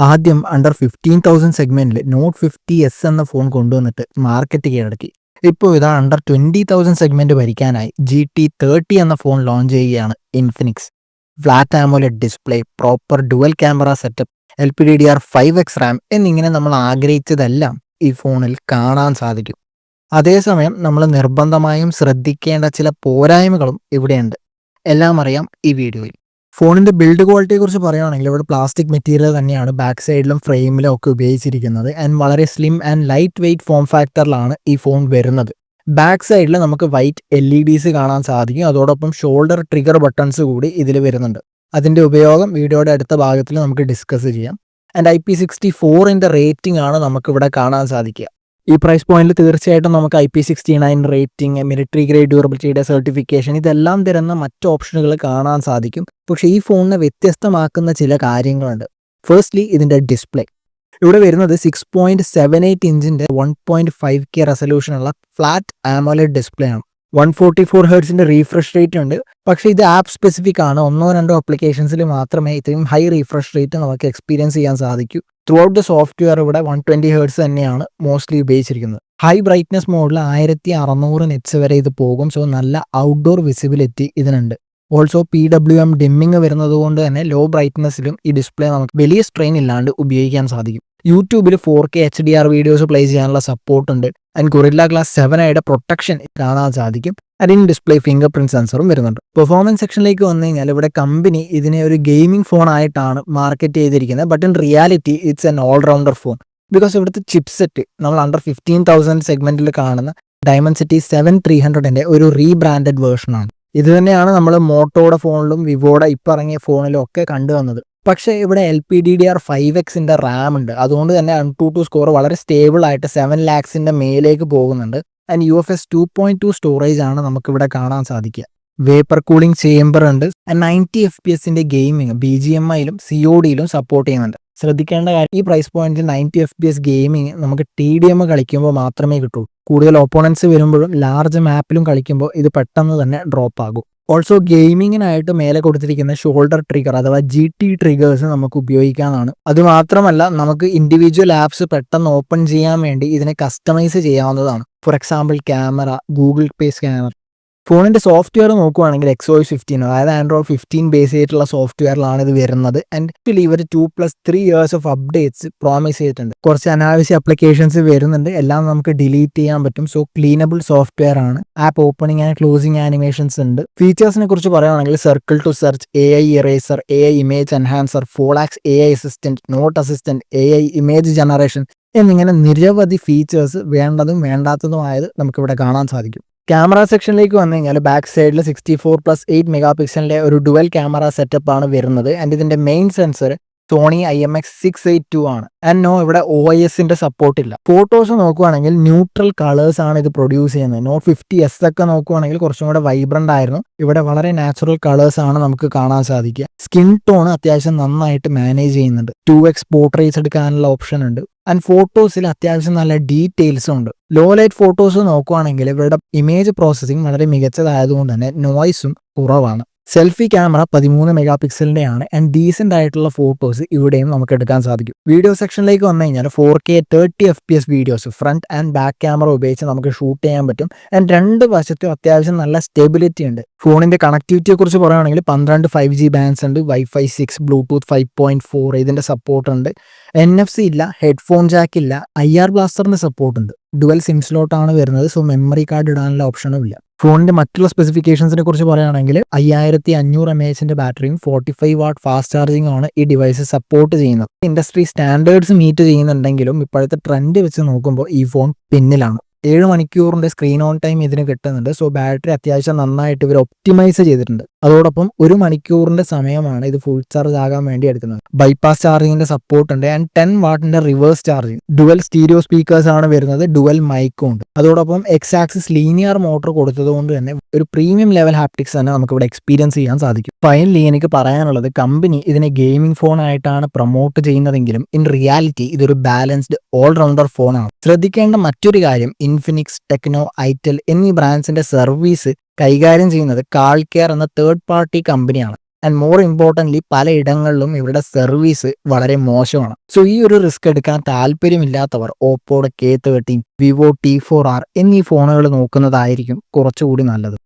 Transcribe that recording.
ആദ്യം അണ്ടർ 15,000 സെഗ്മെന്റിൽ not 50 S എന്ന ഫോൺ കൊണ്ടുവന്നിട്ട് മാർക്കറ്റ് കീഴടക്കി. ഇപ്പോൾ ഇതാ അണ്ടർ 20,000 സെഗ്മെന്റ് ഭരിക്കാനായി GT30 എന്ന ഫോൺ ലോഞ്ച് ചെയ്യുകയാണ് Infinix. Flat AMOLED display, proper dual camera setup, LPDDR5X Ram എന്നിങ്ങനെ നമ്മൾ ആഗ്രഹിച്ചതെല്ലാം ഈ ഫോണിൽ കാണാൻ സാധിക്കും. അതേസമയം നമ്മൾ നിർബന്ധമായും ശ്രദ്ധിക്കേണ്ട ചില പോരായ്മകളും ഇവിടെയുണ്ട്. എല്ലാം അറിയാം ഈ വീഡിയോയിൽ. ഫോണിന്റെ ബിൽഡ് ക്വാളിറ്റിയെ കുറിച്ച് പറയുകയാണെങ്കിൽ ഇവിടെ പ്ലാസ്റ്റിക് മെറ്റീരിയൽ തന്നെയാണ് ബാക്ക് സൈഡിലും ഫ്രെയിമിലും ഒക്കെ ഉപയോഗിച്ചിരിക്കുന്നത്. ആൻഡ് വളരെ slim and light weight form ഫാക്ടറിലാണ് ഈ ഫോൺ വരുന്നത്. ബാക്ക് സൈഡിൽ നമുക്ക് വൈറ്റ് LEDs കാണാൻ സാധിക്കും. അതോടൊപ്പം ഷോൾഡർ ട്രിഗർ ബട്ടൺസ് കൂടി ഇതിൽ വരുന്നുണ്ട്. അതിന്റെ ഉപയോഗം വീഡിയോയുടെ അടുത്ത ഭാഗത്തിൽ നമുക്ക് ഡിസ്കസ് ചെയ്യാം. ആൻഡ് IP64 റേറ്റിംഗ് ആണ് നമുക്കിവിടെ കാണാൻ സാധിക്കുക. ഈ പ്രൈസ് പോയിന്റിൽ തീർച്ചയായിട്ടും നമുക്ക് IP69 റേറ്റിംഗ്, മിലിറ്ററി ഗ്രേഡ് ഡ്യൂറബിലിറ്റിയുടെ സർട്ടിഫിക്കേഷൻ ഇതെല്ലാം തരുന്ന മറ്റ് ഓപ്ഷനുകൾ കാണാൻ സാധിക്കും. പക്ഷേ ഈ ഫോണിനെ വ്യത്യസ്തമാക്കുന്ന ചില കാര്യങ്ങളുണ്ട്. ഫസ്റ്റ്ലി ഇതിൻ്റെ ഡിസ്പ്ലേ. ഇവിടെ വരുന്നത് 6.78 ഇഞ്ചിൻ്റെ 1.5K റെസൊല്യൂഷനുള്ള ഫ്ലാറ്റ് ആമോലെഡ് ഡിസ്പ്ലേ ആണ്. 144 ഹെർട്സിന്റെ റീഫ്രഷ് റേറ്റ് ഉണ്ട്. പക്ഷേ ഇത് ആപ്പ് സ്പെസിഫിക് ആണ്. 1-2 ആപ്ലിക്കേഷൻസിൽ മാത്രമേ ഇത്രയും ഹൈ റീഫ്രഷ് റേറ്റ് നമുക്ക് എക്സ്പീരിയൻസ് ചെയ്യാൻ സാധിക്കൂ. ത്രൂ ഔട്ട് ദ സോഫ്റ്റ്വെയർ ഇവിടെ 120 ഹെർട്സ് തന്നെയാണ് മോസ്റ്റ്ലി ഉപയോഗിച്ചിരിക്കുന്നത്. ഹൈ ബ്രൈറ്റ്നസ് മോഡിൽ 1600 നിറ്റ്സ് വരെ ഇത് പോകും. സോ നല്ല ഔട്ട്ഡോർ വിസിബിലിറ്റി ഇതിനുണ്ട്. ഓൾസോ PWM ഡിമ്മിങ് വരുന്നത് കൊണ്ട് തന്നെ ലോ ബ്രൈറ്റ്നസ്സിലും ഈ ഡിസ്പ്ലേ നമുക്ക് വലിയ സ്ട്രെയിൻ ഇല്ലാണ്ട് ഉപയോഗിക്കാൻ സാധിക്കും. യൂട്യൂബിൽ 4K HDR വീഡിയോസ് പ്ലേ ചെയ്യാനുള്ള സപ്പോർട്ട് ഉണ്ട്. ആൻഡ് ഗൊറില്ല ഗ്ലാസ് 7 പ്രൊട്ടക്ഷൻ കാണാൻ സാധിക്കും. അതിന് ഡിസ്പ്ലേ ഫിംഗർ പ്രിന്റ് സെൻസറും വരുന്നുണ്ട്. പെർഫോമൻസ് സെക്ഷനിലേക്ക് വന്നു കഴിഞ്ഞാൽ ഇവിടെ കമ്പനി ഇതിനെ ഒരു ഗെയിമിംഗ് ഫോൺ ആയിട്ടാണ് മാർക്കറ്റ് ചെയ്തിരിക്കുന്നത്. But in reality it's an all-rounder phone. Because ഇവിടുത്തെ ചിപ്സെറ്റ് നമ്മൾ അണ്ടർ 15,000 സെഗ്മെന്റിൽ കാണുന്ന Dimensity 7300 ഒരു റീബ്രാൻഡഡ് വേർഷനാണ്. ഇത് തന്നെയാണ് നമ്മൾ മോട്ടോയുടെ ഫോണിലും വിവോയുടെ ഇപ്പം ഇറങ്ങിയ ഫോണിലും ഒക്കെ കണ്ടുവന്നത്. പക്ഷേ ഇവിടെ LPDDR5X റാം ഉണ്ട്. അതുകൊണ്ട് തന്നെ AnTuTu സ്കോർ വളരെ സ്റ്റേബിൾ ആയിട്ട് 7 lakhs മേലേക്ക് പോകുന്നുണ്ട്. ആൻഡ് UFS 2.2 സ്റ്റോറേജ് ആണ് നമുക്കിവിടെ കാണാൻ സാധിക്കുക. വേപ്പർ കൂളിംഗ് ചേംബർ ഉണ്ട്. 90 FPS ഗെയിമിംഗ് BGMIയിലും CODയിലും സപ്പോർട്ട് ചെയ്യുന്നുണ്ട്. ശ്രദ്ധിക്കേണ്ട കാര്യം, ഈ പ്രൈസ് പോയിന്റിൽ 90 FPS ഗെയിമിംഗ് നമുക്ക് TDM കളിക്കുമ്പോൾ മാത്രമേ കിട്ടൂ. കൂടുതൽ ഓപ്പോണൻസ് വരുമ്പോഴും ലാർജ് മാപ്പിലും കളിക്കുമ്പോൾ ഇത് പെട്ടെന്ന് തന്നെ ഡ്രോപ്പ് ആകും. ഓൾസോ ഗെയിമിങ്ങിനായിട്ട് മേലെ കൊടുത്തിരിക്കുന്ന ഷോൾഡർ ട്രിഗർ അഥവാ GT ട്രിഗേഴ്സ് നമുക്ക് ഉപയോഗിക്കാനാണ്. അതുമാത്രമല്ല നമുക്ക് ഇൻഡിവിജ്വൽ ആപ്സ് പെട്ടെന്ന് ഓപ്പൺ ചെയ്യാൻ വേണ്ടി ഇതിനെ കസ്റ്റമൈസ് ചെയ്യാവുന്നതാണ്. For example camera, Google pay scanner. ഫോണിന്റെ സോഫ്റ്റ്വെയർ നോക്കുകയാണെങ്കിൽ XOS 15 അതായത് Android 15 ബേസ് ചെയ്തിട്ടുള്ള സോഫ്റ്റ്വെയറിലാണ് ഇത് വരുന്നത്. ആൻഡ് ആക്ച്വലി ഇവർ 2+3 years ഓഫ് അപ്ഡേറ്റ്സ് പ്രോമിസ് ചെയ്തിട്ടുണ്ട്. കുറച്ച് അനാവശ്യ ആപ്ലിക്കേഷൻസ് വരുന്നുണ്ട്, എല്ലാം നമുക്ക് ഡിലീറ്റ് ചെയ്യാൻ പറ്റും. സോ ക്ലീനബിൾ സോഫ്റ്റ്വെയർ ആണ്. App opening and closing animations ഉണ്ട്. ഫീച്ചേഴ്സിനെ കുറിച്ച് പറയുകയാണെങ്കിൽ circle to search, AI eraser, AI image enhancer, Folax AI assistant, note assistant, AI image generation എന്നിങ്ങനെ നിരവധി ഫീച്ചേഴ്സ് വേണ്ടതും വേണ്ടാത്തതുമായത് നമുക്കിവിടെ കാണാൻ സാധിക്കും. ക്യാമറ സെക്ഷനിലേക്ക് വന്നു കഴിഞ്ഞാൽ ബാക്ക് സൈഡിൽ 64+8 മെഗാ ഒരു ഡുവൽ ക്യാമറ സെറ്റപ്പ് ആണ് വരുന്നത്. ആൻഡ് ഇതിന്റെ മെയിൻ സെൻസർ സോണി IMX682 ആണ്. ആൻഡ് നോ, ഇവിടെ OIS സപ്പോർട്ട് ഇല്ല. ഫോട്ടോസ് നോക്കുവാണെങ്കിൽ ന്യൂട്രൽ കളേഴ്സ് ആണ് ഇത് പ്രൊഡ്യൂസ് ചെയ്യുന്നത്. നോട്ട് 50S ഒക്കെ നോക്കുവാണെങ്കിൽ കുറച്ചും കൂടെ വൈബ്രന്റ് ആയിരുന്നു. ഇവിടെ വളരെ നാച്ചുറൽ കളേഴ്സ് ആണ് നമുക്ക് കാണാൻ സാധിക്കുക. സ്കിൻ ടോൺ അത്യാവശ്യം നന്നായിട്ട് മാനേജ് ചെയ്യുന്നുണ്ട്. 2x പോർട്രേറ്റ്സ് എടുക്കാനുള്ള ഓപ്ഷൻ ഉണ്ട്. ആൻഡ് ഫോട്ടോസിൽ അത്യാവശ്യം നല്ല ഡീറ്റെയിൽസും ഉണ്ട്. ലോ ലൈറ്റ് ഫോട്ടോസ് നോക്കുവാണെങ്കിൽ ഇവരുടെ ഇമേജ് പ്രോസസ്സിംഗ് വളരെ മികച്ചതായതുകൊണ്ട് തന്നെ നോയ്സും കുറവാണ്. സെൽഫി ക്യാമറ 13 മെഗാ ആണ്. ആൻഡ് ഡീസെന്റ് ആയിട്ടുള്ള ഫോട്ടോസ് ഇവിടെയും നമുക്ക് എടുക്കാൻ സാധിക്കും. വീഡിയോ സെക്ഷനിലേക്ക് വന്നു കഴിഞ്ഞാൽ 4K 30 FPS videos front and back camera ഉപയോഗിച്ച് നമുക്ക് ഷൂട്ട് ചെയ്യാൻ പറ്റും. ആൻഡ് രണ്ട് വശത്തും അത്യാവശ്യം നല്ല സ്റ്റെബിലിറ്റി ഉണ്ട്. ഫോണിന്റെ കണക്ടിവിറ്റിയെ കുറിച്ച് പറയുകയാണെങ്കിൽ 12 5G ബാൻഡ്സ് ഉണ്ട്, Wi-Fi 6, Bluetooth 5.4 ഇതിന്റെ സപ്പോർട്ട് ഉണ്ട്. NFC ഇല്ല, ഹെഡ്ഫോൺ ജാക്ക് ഇല്ല, IR ബ്ലാസ്റ്ററിന്റെ സപ്പോർട്ട് ഉണ്ട്. ഡുവൽ സിം സ്ലോട്ട് ആണ് വരുന്നത്. സോ മെമ്മറി കാർഡ് ഇടാനുള്ള ഓപ്ഷനും ഇല്ല. ഫോണിന്റെ മറ്റുള്ള സ്പെസിഫിക്കേഷൻസിനെ കുറിച്ച് പറയുകയാണെങ്കിൽ 5500 mAh ബാറ്ററിയും 45 വാട്ട് ഫാസ്റ്റ് ചാർജിംഗ് ആണ് ഈ ഡിവൈസ് സപ്പോർട്ട് ചെയ്യുന്നത്. ഇൻഡസ്ട്രി സ്റ്റാൻഡേർഡ്സ് മീറ്റ് ചെയ്യുന്നുണ്ടെങ്കിലും ഇപ്പോഴത്തെ ട്രെൻഡ് വെച്ച് നോക്കുമ്പോൾ ഈ ഫോൺ പിന്നിലാണ്. 7 മണിക്കൂറിന്റെ സ്ക്രീൻ ഓൺ ടൈം ഇതിന് കിട്ടുന്നുണ്ട്. സോ ബാറ്ററി അത്യാവശ്യം നന്നായിട്ട് ഇവർ ഒപ്റ്റിമൈസ് ചെയ്തിട്ടുണ്ട്. അതോടൊപ്പം 1 മണിക്കൂറിന്റെ സമയമാണ് ഇത് ഫുൾ ചാർജ് ആകാൻ വേണ്ടി എടുക്കുന്നത്. ബൈപ്പാസ് ചാർജിങ്ങിന്റെ സപ്പോർട്ട് ഉണ്ട്. ആൻഡ് 10 വാട്ടിന്റെ reverse charging. Dual stereo speakers ആണ് വരുന്നത്. ഡുവൽ മൈക്കും ഉണ്ട്. അതോടൊപ്പം X-ആക്സിസ് ലീനിയർ മോട്ടോർ കൊടുത്തത് കൊണ്ട് തന്നെ ഒരു പ്രീമിയം ലെവൽ ഹാപ്റ്റിക്സ് തന്നെ നമുക്ക് ഇവിടെ എക്സ്പീരിയൻസ് ചെയ്യാൻ സാധിക്കും. ഫൈനലി എനിക്ക് പറയാനുള്ളത്, കമ്പനി ഇതിനെ ഗെയിമിംഗ് ഫോൺ ആയിട്ടാണ് പ്രൊമോട്ട് ചെയ്യുന്നതെങ്കിലും ഇൻ റിയാലിറ്റി ഇതൊരു ബാലൻസ്ഡ് ഓൾറൗണ്ടർ ഫോണാണ്. ശ്രദ്ധിക്കേണ്ട മറ്റൊരു കാര്യം, ഇൻഫിനിക്സ്, ടെക്നോ, ഐറ്റൽ എന്നീ ബ്രാൻഡ്സിന്റെ സർവീസ് കൈകാര്യം ചെയ്യുന്നത് കാൾ കെയർ എന്ന തേർഡ് പാർട്ടി കമ്പനിയാണ്. ആൻഡ് മോർ ഇമ്പോർട്ടൻ്റ്ലി പലയിടങ്ങളിലും ഇവരുടെ സർവീസ് വളരെ മോശമാണ്. സോ ഈ ഒരു റിസ്ക് എടുക്കാൻ താല്പര്യമില്ലാത്തവർ ഓപ്പോയുടെ K13, വിവോ T4R എന്നീ ഫോണുകൾ നോക്കുന്നതായിരിക്കും കുറച്ചുകൂടി നല്ലത്.